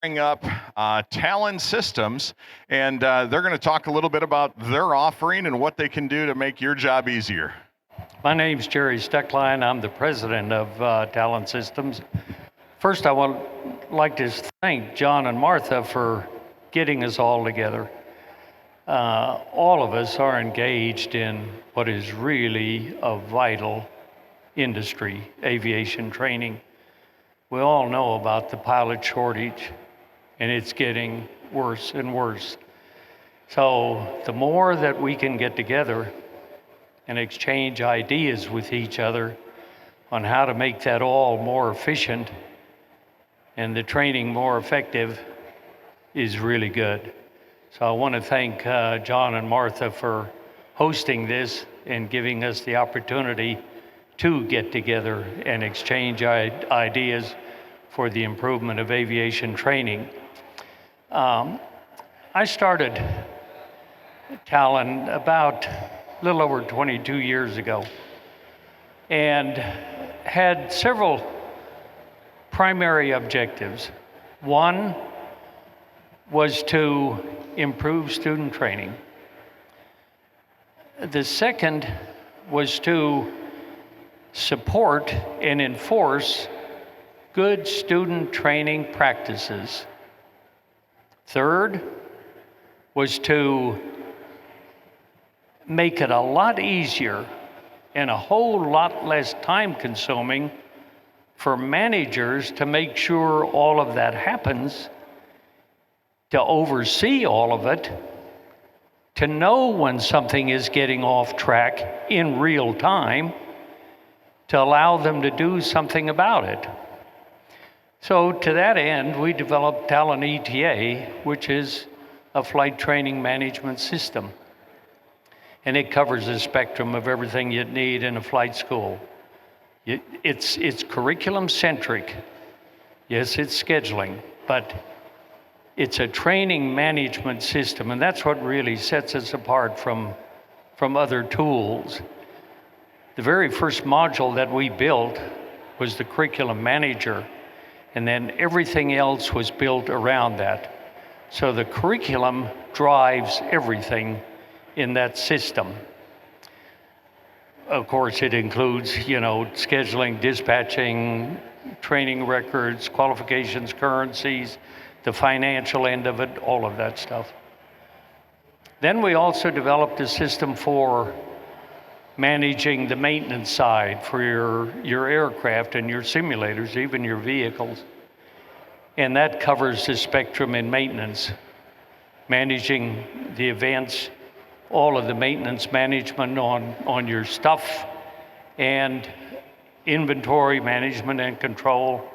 bring up Talon Systems, and they're going to talk a little bit about their offering and what they can do to make your job easier. My name's Jerry Stecklein. I'm the president of Talon Systems. First, I would like to thank John and Martha for getting us all together. All of us are engaged in what is really a vital industry, aviation training. We all know about the pilot shortage, and it's getting worse and worse. So the more that we can get together and exchange ideas with each other on how to make that all more efficient and the training more effective is really good. So I want to thank John and Martha for hosting this and giving us the opportunity to get together and exchange ideas for the improvement of aviation training. I started Talon about a little over 22 years ago and had several primary objectives. One was to improve student training. The second was to support and enforce good student training practices. Third was to make it a lot easier and a whole lot less time-consuming for managers to make sure all of that happens, to oversee all of it, to know when something is getting off track in real time, to allow them to do something about it. So to that end, we developed Talon ETA, which is a flight training management system. And it covers a spectrum of everything you'd need in a flight school. It's curriculum-centric. Yes, it's scheduling, but it's a training management system, and that's what really sets us apart from other tools. The very first module that we built was the curriculum manager, and then everything else was built around that. So the curriculum drives everything in that system. Of course, it includes, scheduling, dispatching, training records, qualifications, currencies, the financial end of it, all of that stuff. Then we also developed a system for managing the maintenance side for your aircraft and your simulators, even your vehicles. And that covers the spectrum in maintenance, managing the events, all of the maintenance management on your stuff, and inventory management and control.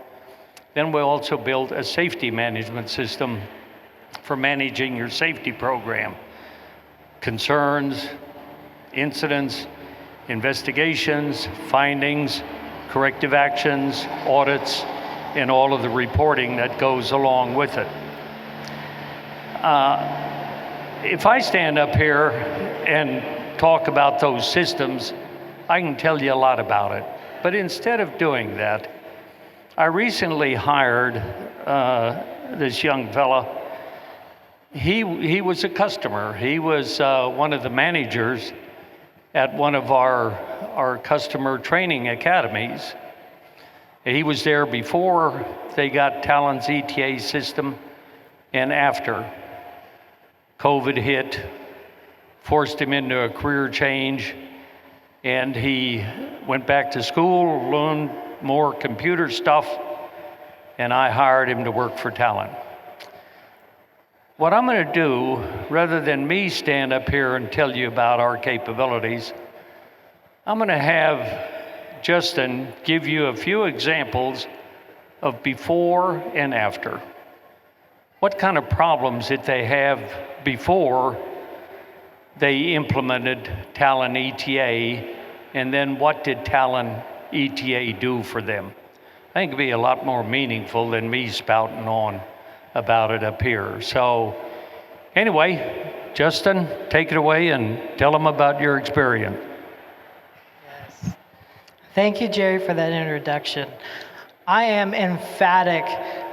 Then we also built a safety management system for managing your safety program, concerns, incidents, investigations, findings, corrective actions, audits, and all of the reporting that goes along with it. If I stand up here and talk about those systems, I can tell you a lot about it. But instead of doing that, I recently hired this young fella. He was a customer. He was one of the managers at one of our customer training academies. He was there before they got Talon's ETA system and after. COVID hit, forced him into a career change, and he went back to school, learned more computer stuff, and I hired him to work for Talon. What I'm going to do, rather than me stand up here and tell you about our capabilities, I'm going to have Justin give you a few examples of before and after. What kind of problems did they have before they implemented Talon ETA, and then what did Talon ETA do for them? I think it'd be a lot more meaningful than me spouting on about it up here. So anyway, Justin, take it away and tell them about your experience. Yes. Thank you, Jerry, for that introduction. I am emphatic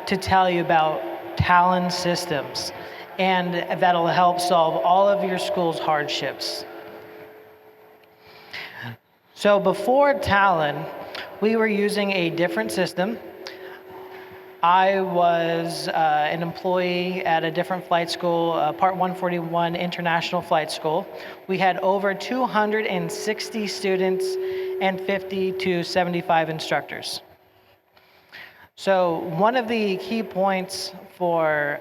to tell you about Talon systems, and that'll help solve all of your school's hardships. So before Talon, we were using a different system. I was an employee at a different flight school, Part 141 International Flight School. We had over 260 students and 50 to 75 instructors. So one of the key points for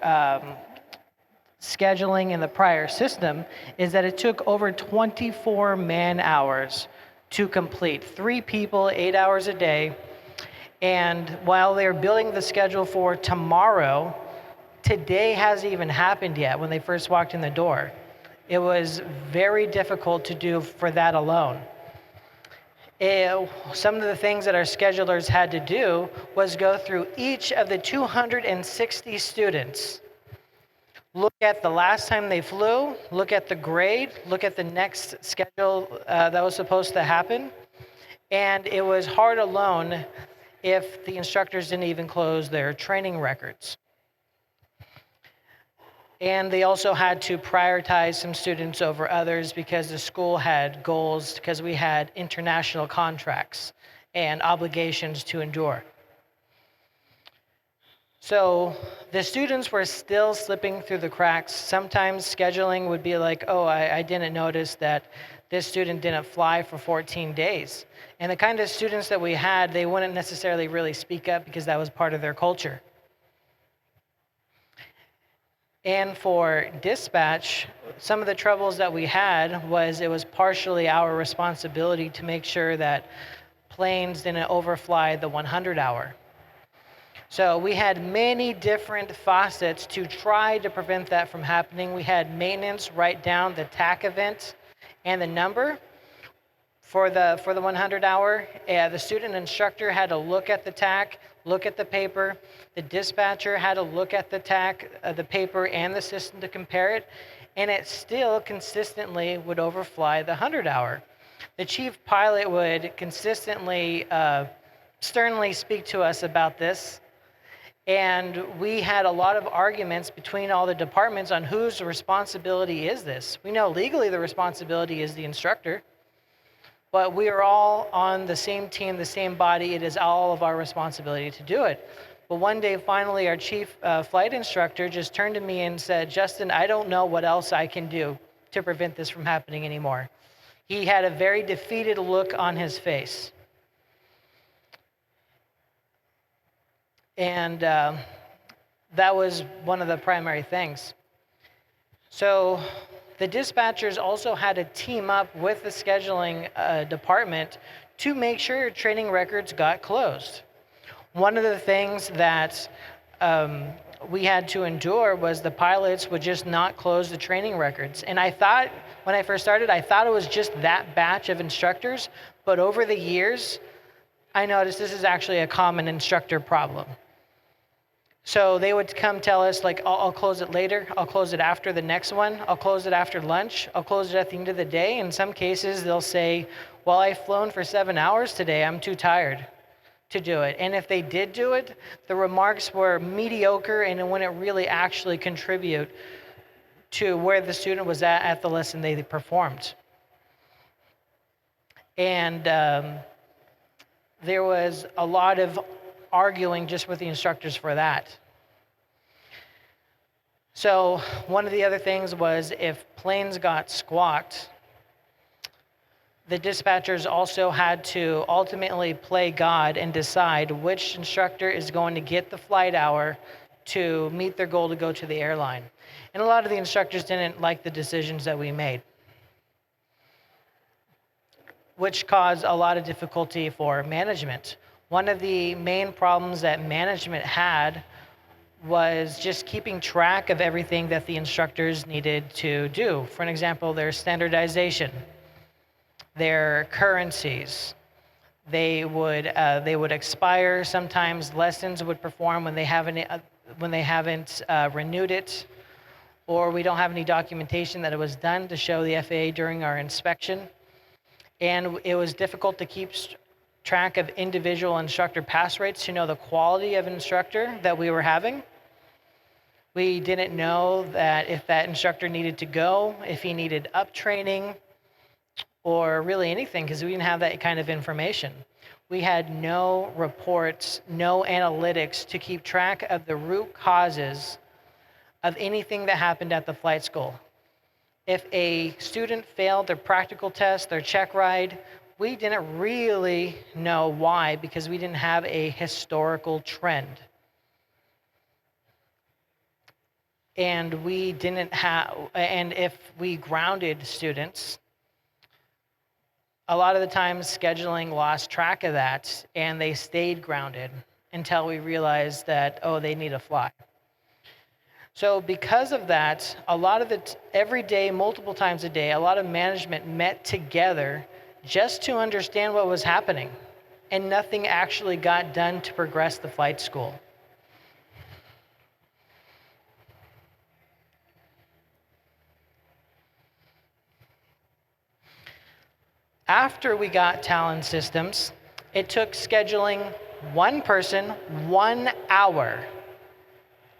scheduling in the prior system is that it took over 24 man-hours to complete. 3 people, 8 hours a day. And while they're building the schedule for tomorrow, today hasn't even happened yet when they first walked in the door. It was very difficult to do for that alone. Some of the things that our schedulers had to do was go through each of the 260 students, look at the last time they flew, look at the grade, look at the next schedule that was supposed to happen. And it was hard alone if the instructors didn't even close their training records. And they also had to prioritize some students over others because the school had goals, because we had international contracts and obligations to endure. So the students were still slipping through the cracks. Sometimes scheduling would be like, oh, I didn't notice that this student didn't fly for 14 days. And the kind of students that we had, they wouldn't necessarily really speak up because that was part of their culture. And for dispatch, some of the troubles that we had was it was partially our responsibility to make sure that planes didn't overfly the 100 hour. So we had many different faucets to try to prevent that from happening. We had maintenance write down the TAC event and the number for the 100 hour. The student instructor had to look at the TAC, look at the paper. The dispatcher had to look at the TAC, the paper, and the system to compare it. And it still consistently would overfly the 100 hour. The chief pilot would consistently, sternly speak to us about this. And we had a lot of arguments between all the departments on whose responsibility is this. We know legally the responsibility is the instructor, but we are all on the same team, the same body. It is all of our responsibility to do it. But one day, finally, our chief flight instructor just turned to me and said, Justin, I don't know what else I can do to prevent this from happening anymore. He had a very defeated look on his face. And that was one of the primary things. So the dispatchers also had to team up with the scheduling department to make sure training records got closed. One of the things that we had to endure was the pilots would just not close the training records. And I thought, when I first started, I thought it was just that batch of instructors. But over the years, I noticed this is actually a common instructor problem. So they would come tell us, like, I'll close it later. I'll close it after the next one. I'll close it after lunch. I'll close it at the end of the day. In some cases, they'll say, well, I've flown for 7 hours today. I'm too tired to do it. And if they did do it, the remarks were mediocre and it wouldn't really actually contribute to where the student was at the lesson they performed. And there was a lot of arguing just with the instructors for that. So one of the other things was if planes got squawked, the dispatchers also had to ultimately play God and decide which instructor is going to get the flight hour to meet their goal to go to the airline. And a lot of the instructors didn't like the decisions that we made, which caused a lot of difficulty for management. One of the main problems that management had was just keeping track of everything that the instructors needed to do. For an example, their standardization, their currencies. They would expire. Sometimes lessons would perform when they haven't renewed it, or we don't have any documentation that it was done to show the FAA during our inspection. And it was difficult to keep track of individual instructor pass rates to know the quality of instructor that we were having. We didn't know that if that instructor needed to go, if he needed up training, or really anything, because we didn't have that kind of information. We had no reports, no analytics to keep track of the root causes of anything that happened at the flight school. If a student failed their practical test, their check ride, we didn't really know why, because we didn't have a historical trend. And we didn't have, and if we grounded students, a lot of the times scheduling lost track of that, and they stayed grounded until we realized that, oh, they need to fly. So because of that, a lot of every day, multiple times a day, a lot of management met together just to understand what was happening, and nothing actually got done to progress the flight school. After we got Talon systems, it took scheduling one person 1 hour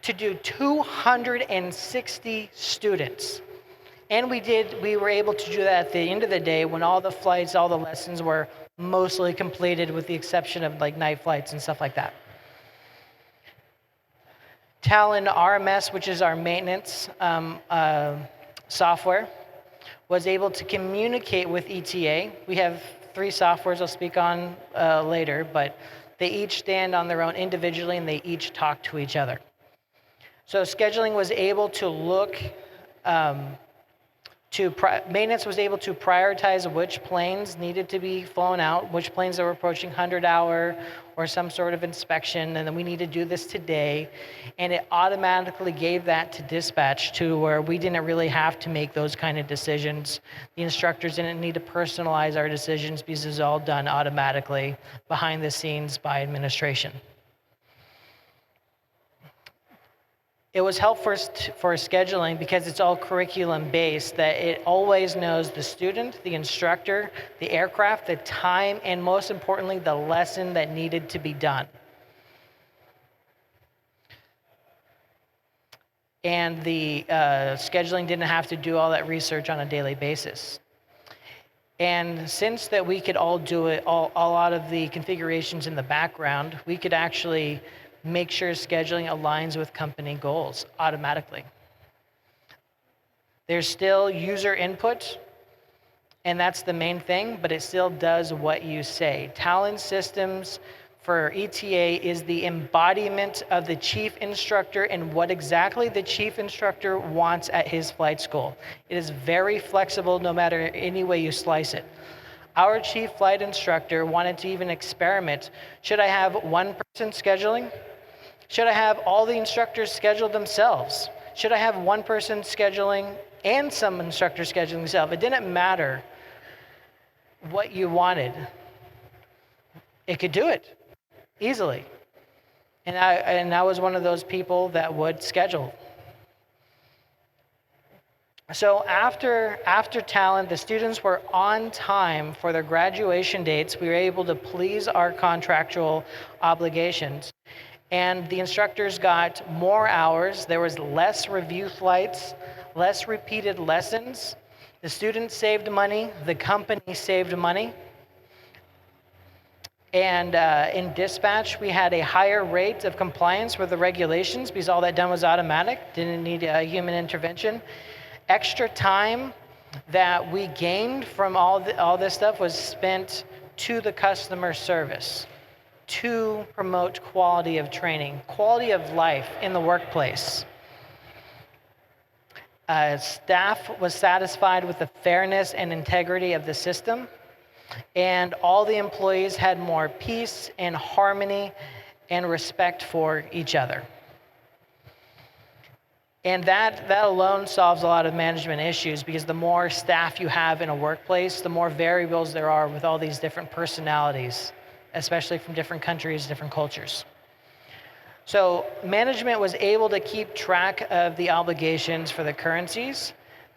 to do 260 students. And we were able to do that at the end of the day when all the flights, all the lessons were mostly completed, with the exception of like night flights and stuff like that. Talon RMS, which is our maintenance software, was able to communicate with ETA. We have 3 softwares I'll speak on later, but they each stand on their own individually, and they each talk to each other. So scheduling was able to look, maintenance was able to prioritize which planes needed to be flown out, which planes that were approaching 100-hour or some sort of inspection, and then we need to do this today. And it automatically gave that to dispatch, to where we didn't really have to make those kind of decisions. The instructors didn't need to personalize our decisions, because it was all done automatically behind the scenes by administration. It was helpful for scheduling because it's all curriculum based, that it always knows the student, the instructor, the aircraft, the time, and most importantly, the lesson that needed to be done. And the scheduling didn't have to do all that research on a daily basis. And since that we could all do it, a lot of the configurations in the background, we could actually make sure scheduling aligns with company goals automatically. There's still user input, and that's the main thing, but it still does what you say. Talon Systems for ETA is the embodiment of the chief instructor and what exactly the chief instructor wants at his flight school. It is very flexible no matter any way you slice it. Our chief flight instructor wanted to even experiment. Should I have one person scheduling? Should I have all the instructors schedule themselves? Should I have one person scheduling and some instructors scheduling themselves? It didn't matter what you wanted. It could do it easily. And I was one of those people that would schedule. So after Talon, the students were on time for their graduation dates. We were able to please our contractual obligations. And the instructors got more hours. There was less review flights, less repeated lessons. The students saved money. The company saved money. And in dispatch, we had a higher rate of compliance with the regulations, because all that done was automatic, didn't need human intervention. Extra time that we gained from all this stuff was spent to the customer service, to promote quality of training, quality of life in the workplace. Staff was satisfied with the fairness and integrity of the system, and all the employees had more peace and harmony and respect for each other. And that alone solves a lot of management issues, because the more staff you have in a workplace, the more variables there are with all these different personalities, especially from different countries, different cultures. So management was able to keep track of the obligations for the currencies.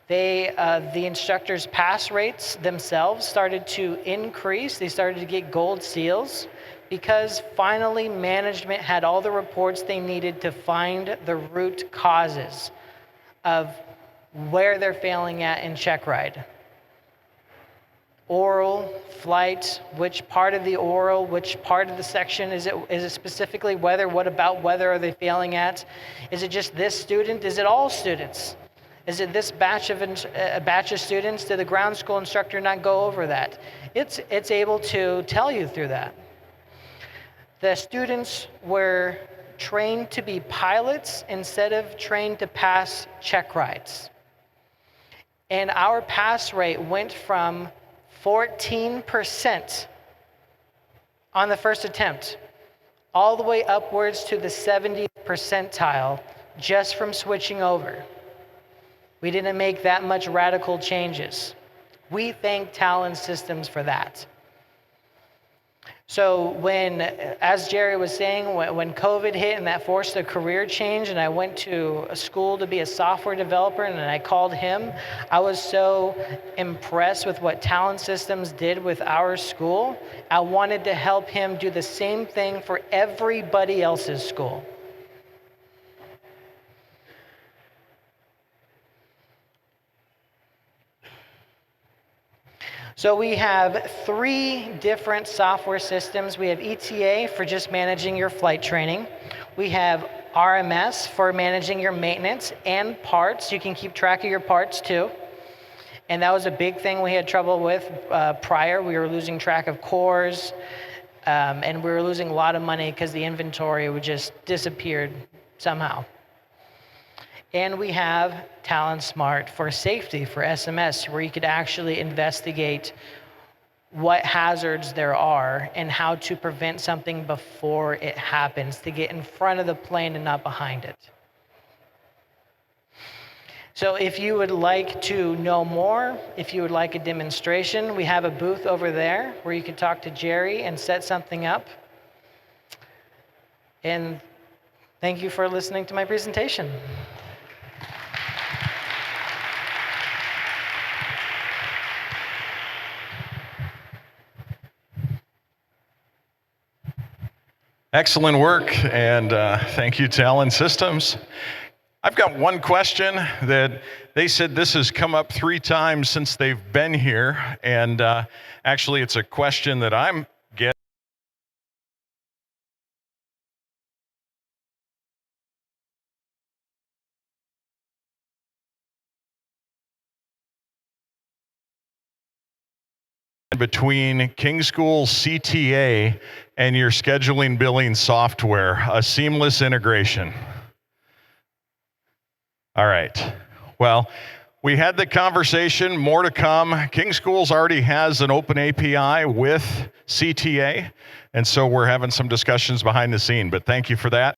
The instructors' pass rates themselves started to increase. They started to get gold seals, because finally management had all the reports they needed to find the root causes of where they're failing at in check ride. Oral, flight, which part of the oral, which part of the section is it specifically weather? What about weather are they failing at? Is it just this student? Is it all students? Is it this batch of students? Did the ground school instructor not go over that? It's able to tell you through that. The students were trained to be pilots instead of trained to pass check rides. And our pass rate went from 14% on the first attempt, all the way upwards to the 70th percentile just from switching over. We didn't make that much radical changes. We thank Talon Systems for that. So when, as Jerry was saying, when COVID hit and that forced a career change and I went to a school to be a software developer and I called him, I was so impressed with what Talon Systems did with our school. I wanted to help him do the same thing for everybody else's school. So we have 3 different software systems. We have ETA for just managing your flight training. We have RMS for managing your maintenance and parts. You can keep track of your parts too. And that was a big thing we had trouble with prior. We were losing track of cores, and we were losing a lot of money because the inventory would just disappeared somehow. And we have Talon Smart for safety, for SMS, where you could actually investigate what hazards there are and how to prevent something before it happens, to get in front of the plane and not behind it. So if you would like to know more, if you would like a demonstration, we have a booth over there where you can talk to Jerry and set something up. And thank you for listening to my presentation. Excellent work, and thank you, Talon Systems. I've got one question that they said this has come up 3 times since they've been here, and actually it's a question that I'm getting between King School CTA and your scheduling billing software, a seamless integration. All right. Well, we had the conversation, more to come. King Schools already has an open API with CTA, and so we're having some discussions behind the scene, but thank you for that.